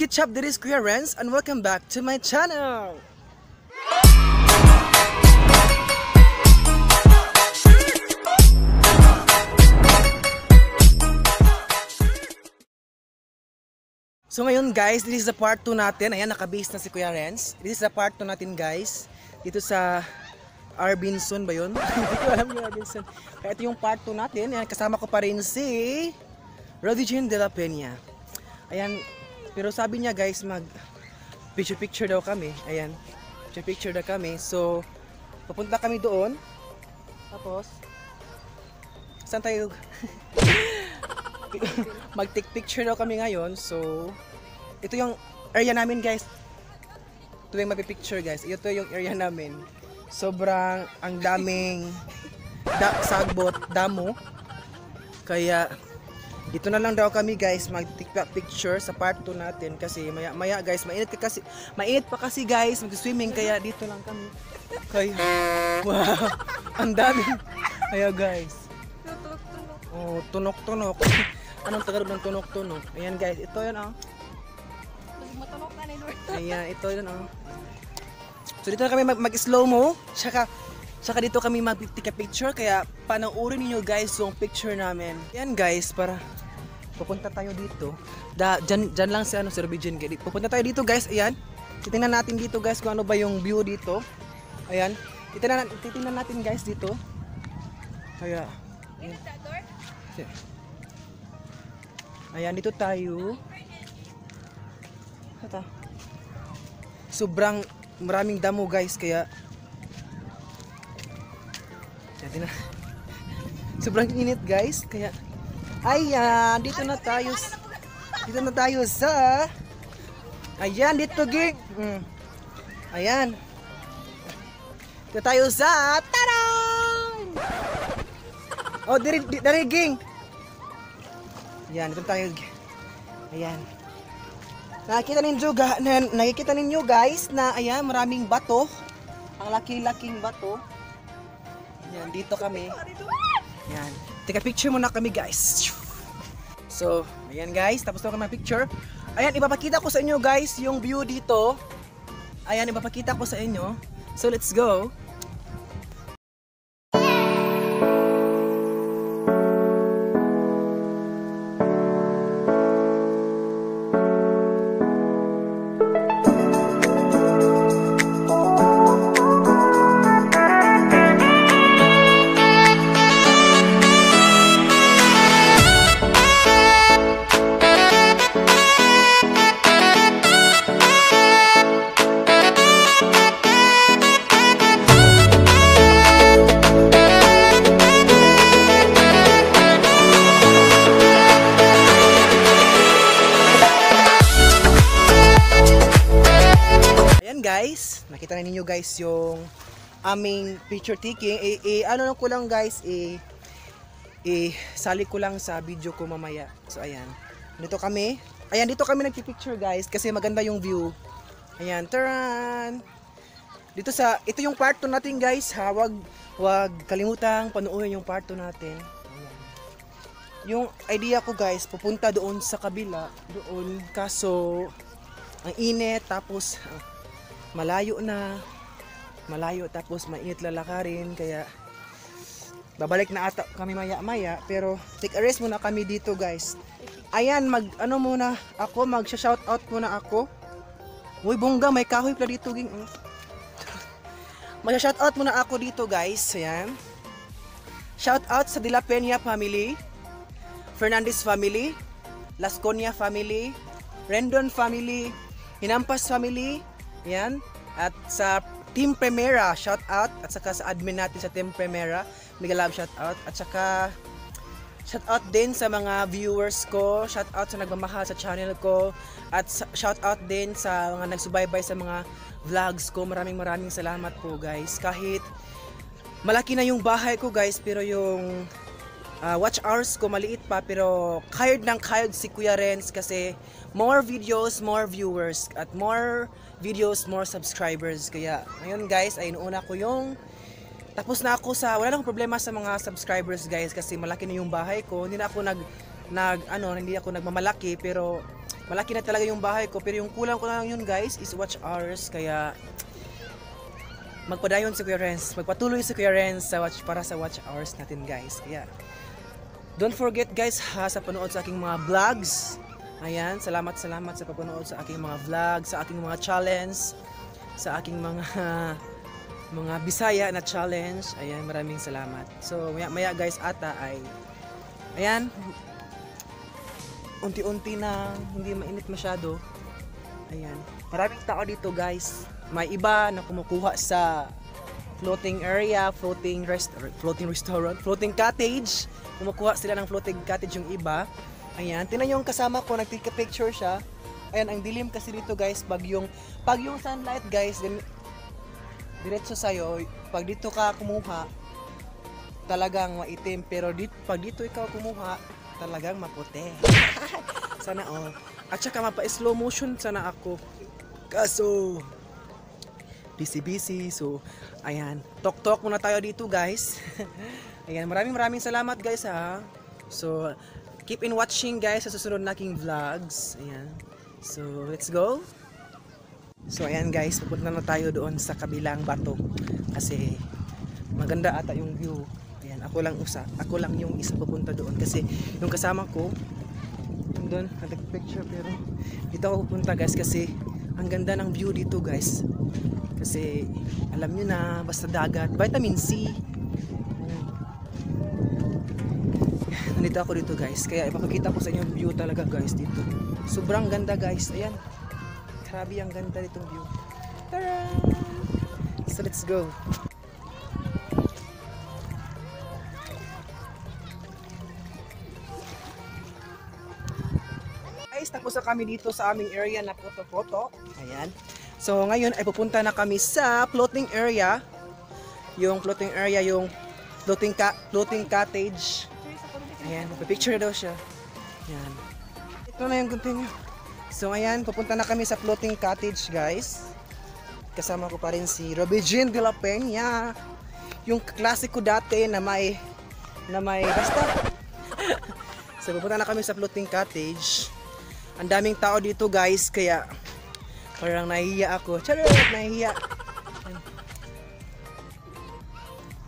what's up? This is Kuya Renz and welcome back to my channel! So ngayon guys, this is the part 2 natin. Ayan, nakabase na si Kuya Renz. This is the part 2 natin guys. Dito sa Arbinson ba yun? Hindi ko alam yung Arbinson. Kaya ito yung part 2 natin. Ayan, kasama ko pa rin si Rodrigen de la Peña. Ayan, pero sabi niya guys, mag picture daw kami. Ayan, picture daw kami. So, papunta kami doon. Tapos, saan tayo? Mag-take picture daw kami ngayon. So, ito yung area namin guys. Ito yung mapipicture guys. Ito yung area namin. Sobrang ang daming sagbot, damo. Kaya dito na lang daw kami guys mag-take picture sa part 2 natin kasi maya guys mainit pa kasi guys mag-swimming kaya dito lang kami. Kaya wow, ang dami. Ayo guys. Oh, tunok-tunok. Anong Tagalog ng tunok-tunok? Ayan guys, ito 'yan oh. Matunok na ni Lord. Ayan, ito 'yan oh. So dito na kami mag-slow mo. Saka dito kami mag-take picture kaya panoorin niyo guys yung picture namin. Yan guys, para pupunta tayo dito. Diyan lang si si Rodrigen. Pupunta tayo dito guys. Ayan. Titingnan natin dito guys kung ano ba yung view dito. Ayan. Titingnan natin guys dito. Kaya ayan, dito tayo. Ito. Sobrang maraming damo guys kaya sobrang init guys kaya ayan, dito na tayo sa ayan, dito ging ayan, dito tayo sa tarang oh, dari ging ayan, dito tayo ayan, nakikita ninyo guys na ayan, maraming bato, ang laki-laking bato. Yan, dito kami. Yan. Take a picture muna kami guys. So, ayan guys, tapos na kami picture. Ayan, ipapakita ko sa inyo guys yung view dito. Ayan, ipapakita ko sa inyo. So, let's go. Guys, nakita na ninyo guys yung aming picture taking. Ano ko lang guys, sali ko lang sa video ko mamaya. So ayan, dito kami. Ayan, dito kami nagpi-picture guys kasi maganda yung view. Ayan, taran. Ito yung part 2 natin guys ha. Wag kalimutang panoorin yung part 2 natin. Ayan. Yung idea ko guys, pupunta doon sa kabila, doon kaso ang init tapos malayo tapos mainit lalakarin kaya babalik na ata kami maya pero take a rest muna kami dito guys. Ayan, mag shout out muna ako. Uy bongga, may kahoy pala dito ging. Mag shout out muna ako dito guys. Ayan, shout out sa De La Peña family, Fernandez family, Lasconia family, Rendon family, Hinampas family. Yan, at sa Team Primera shout out, at saka sa admin natin sa Team Primera mega love shout out, at saka shout out din sa mga viewers ko, shout out sa nagmamahal sa channel ko, at shout out din sa mga nagsubaybay sa mga vlogs ko. Maraming salamat po guys. Kahit malaki na yung bahay ko guys pero yung watch hours ko maliit pa, pero kayod si Kuya Renz kasi more videos, more viewers, at more videos, more subscribers. Kaya ngayon guys ay inuuna ko yung tapos na ako sa, wala na akong problema sa mga subscribers guys kasi malaki na yung bahay ko. Hindi na ako hindi ako nagmamalaki, pero malaki na talaga yung bahay ko. Pero yung kulang ko na lang yun guys is watch hours, kaya magpadayon si Kuya Renz, magpatuloy si Kuya Renz para sa watch hours natin guys. Kaya don't forget guys ha, sa panood sa aking mga vlogs. Ayan, salamat sa panood sa aking mga vlogs, sa aking mga challenge, sa aking mga Bisaya na challenge. Ayan, maraming salamat. So maya guys ata ay ayan, unti-unti na hindi mainit masyado. Ayan, maraming tao dito guys. May iba na kumukuha sa floating area, floating restaurant, floating cottage. Kumukuha sila ng floating cottage yung iba. Ayan, tinan yung kasama ko, nagtika-picture siya. Ayan, ang dilim kasi dito guys, pag yung sunlight guys, diretso sa'yo, pag dito ka kumuha, talagang maitim. Pero pag dito ikaw kumuha, talagang maputi. Sana all. At saka mapa-slow motion sana ako. Kaso busy. So, ayan. Talk muna tayo dito, guys. Ayan, maraming salamat, guys, ha. So, keep in watching, guys, sa susunod naking vlogs. Ayan. So, let's go. So, ayan, guys. Pupunta na tayo doon sa kabilang bato. Kasi, maganda ata yung view. Ayan, ako lang yung isa pupunta doon. Kasi, yung kasama ko, doon, nag-picture, pero dito ako pupunta, guys, kasi ang ganda ng view dito guys, kasi alam nyo na basta dagat, vitamin C. Nandito ako dito guys, kaya ipapakita ko sa inyo yung view talaga guys dito. Sobrang ganda guys, ayan, grabe ang ganda ditong view. Tara! So let's go. Tapos na kami dito sa aming area na photo. Ayan. So ngayon ay pupunta na kami sa floating area. Yung floating area, yung floating cottage. Ayan, picture daw siya. Ayan. Ito na yung continue. So ayan, pupunta na kami sa floating cottage, guys. Kasama ko pa rin si Robbie Jean de la Peña. Yung klasiko dati na may basta. So pupunta na kami sa floating cottage. Ang daming tao dito guys, kaya parang nahihiya ako. Charot, nahihiya.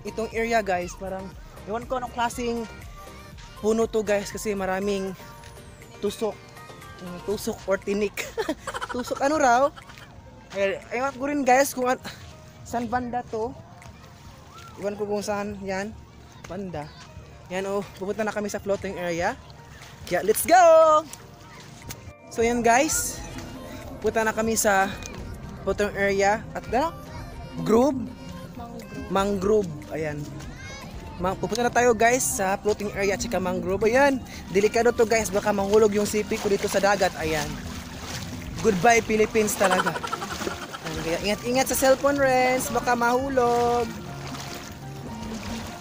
Itong area guys, parang iwan ko anong klaseng puno to guys, kasi maraming tusok or tinik. Tusok ano raw? Iwan ko rin guys kung saan banda to. Iwan ko kung saan yan banda. Yan oh, pupunta na kami sa floating area. Kaya let's go! So yan guys, punta na kami sa floating area at mangrove. Ayan. Pupunta na tayo guys sa floating area at saka mangrove. Ayan, delikado to guys, baka mahulog yung sipi ko dito sa dagat. Ayan. Goodbye Philippines talaga. Kaya ingat sa cellphone Renz, baka mahulog.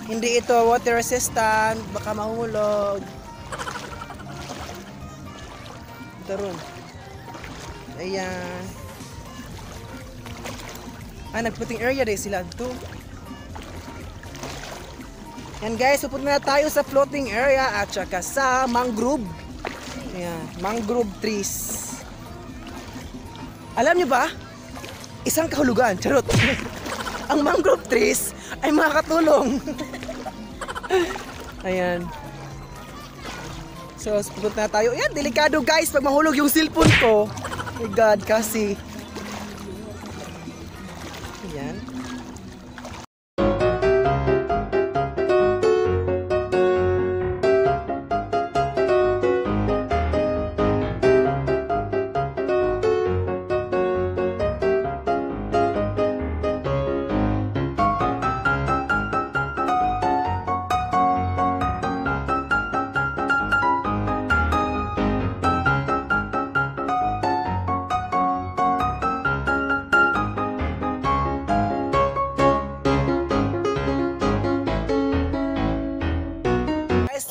Hindi ito water resistant, baka mahulog. Ron. Ayan. Nag-floating area din sila to. Yan guys, pupunta na tayo sa floating area at saka sa mangrove. Ayan, mangrove trees. Alam niyo ba? Isang kahulugan, charot. Ang mangrove trees ay makakatulong. Ayan. So, pupunta na tayo. Yan, delikado guys pag mahulog yung cellphone ko. Oh my God, kasi. Yan.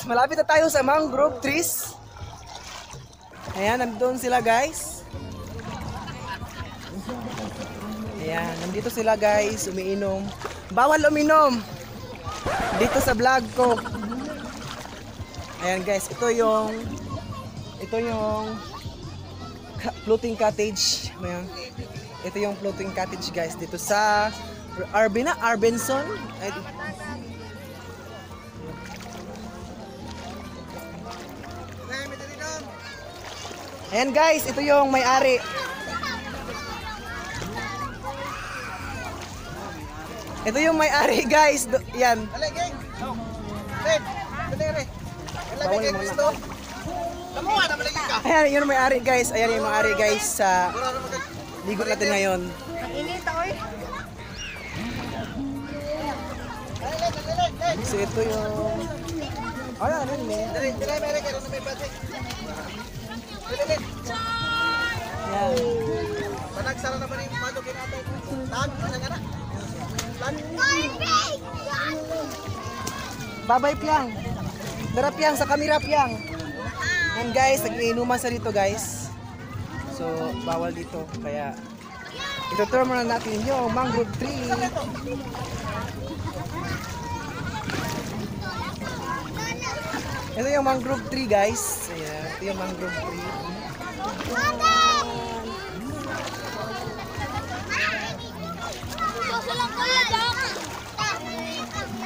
Malapit na tayo sa mangrove trees. Ayan, nandun sila guys. Ayan, nandito sila guys, umiinom. Bawal uminom dito sa vlog ko. Ayan guys, ito yung floating cottage. Ayan. Ito yung floating cottage guys dito sa Arbenson. Ayan guys, ito yung may-ari. Ito yung may-ari guys. Yan. Dali, gang. Red, dali. Bawal Ilagay kay mo Cristo. Kamuha na malagay ka. Ayan, yun yung may-ari guys. Ayan yung may-ari guys sa ligot natin ngayon. Ang init oy. So ito yung... Ayan, yun eh. Dali, may kayo na may budget. Dali. Yan. Panagsara naman yung madog kinatay. Tag, ano nga na? Tag. Babay Piang. Tara Piang, sa kamera Piang. And guys, nag-iinuman sa dito guys. So, bawal dito. Kaya, itutur muna natin yung mangrove tree. Ito yung mangrove tree guys. Ayan, ito yung mangrove tree.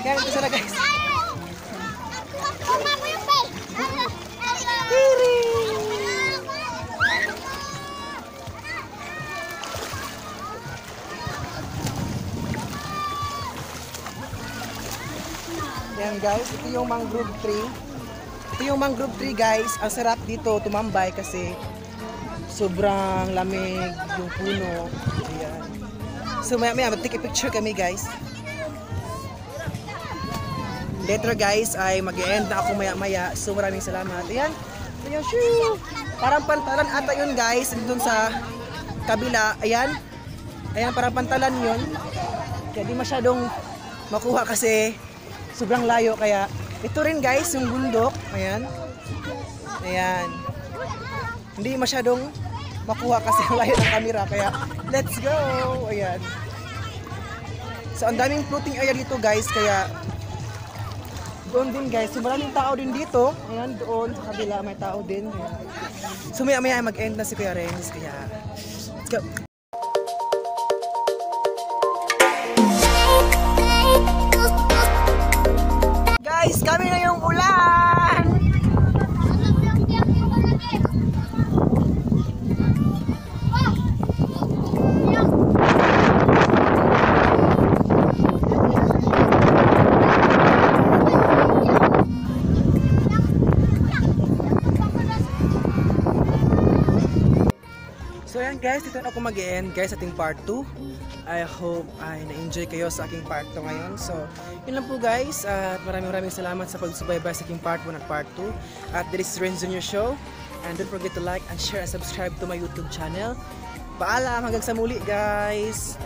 Kaya ito sila guys. Yan guys, ito yung mangrove tree. Ito yung mangrove tree guys. Ang sarap dito tumambay kasi sobrang lamig yung puno. Ayan. So maya mag-take a picture kami guys. Later guys ay mag-e-end na ako maya-maya. So maraming salamat. Ayan. Ito yung shoe. Parang pantalan ata yun guys. Dun sa kabila. Ayan. Ayan, parang pantalan yun. Kaya di masyadong makuha kasi sobrang layo. Kaya ito rin guys, yung bundok. Ayan. Ayan. Hindi masyadong makuha kasi ang layo ng camera. Kaya let's go. Ayan. So ang daming floating area dito guys. Kaya doon din guys, so maraming tao din dito. Ayan, doon sa kabila may tao din. Ayan. So maya mag-end na si Kuya Renz. Kaya let's go. Guys, kami na yung ulan! So ayan guys, dito na ako mag-end guys sa ating part 2. I hope ay na-enjoy kayo sa aking part 2 ngayon. So yun lang po guys, at maraming salamat sa pagsubaybay sa aking part 1 at part 2. At this is Renz Jr. Show. And don't forget to like and share and subscribe to my YouTube channel. Paalam, hanggang sa muli guys!